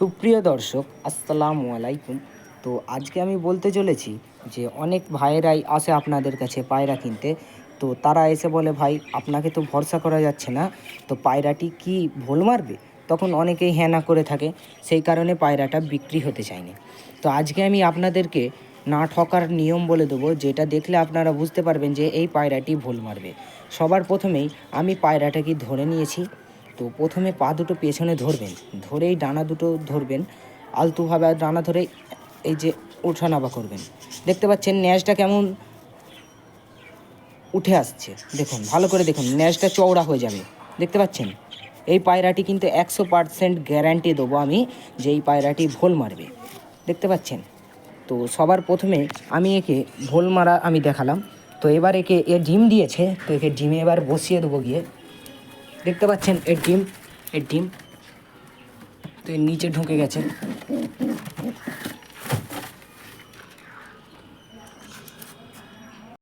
সুপ্রিয় দর্শক, আসসালামু আলাইকুম। তো আজকে আমি বলতে চলেছি যে অনেক ভাইয়েরাই আসে আপনাদের কাছে পায়রা কিনতে। তো তারা এসে বলে, ভাই আপনাকে তো ভরসা করা যাচ্ছে না, তো পায়রাটি কি ভোল মারবে? তখন অনেকেই হ্যাঁ না করে থাকে, সেই কারণে পায়রাটা বিক্রি হতে চায়নি। তো আজকে আমি আপনাদেরকে না ঠকার নিয়ম বলে দেবো, যেটা দেখলে আপনারা বুঝতে পারবেন যে এই পায়রাটি ভোল মারবে। সবার প্রথমেই আমি পায়রাটাকে ধরে নিয়েছি। তো প্রথমে পা দুটো পেছনে ধরবেন, ধরেই ডানা দুটো ধরবেন আলতোভাবে, আর ডানা ধরে এই যে ওঠানামা করবেন। দেখতে পাচ্ছেন ন্যাজটা কেমন উঠে আসছে, দেখুন ভালো করে দেখুন, ন্যাজটা চওড়া হয়ে যাবে। দেখতে পাচ্ছেন এই পায়রাটি কিন্তু 100% গ্যারান্টি দেবো আমি যে এই পায়রাটি ভোল মারবে। দেখতে পাচ্ছেন। তো সবার প্রথমে আমি একে ভোল মারা আমি দেখালাম। তো এবার একে ডিম দিয়েছে, তো একে ডিমে এবার বসিয়ে দেবো গিয়ে। দেখতে পাচ্ছেন এর ডিম তো এর নিচে ঢুকে গেছে।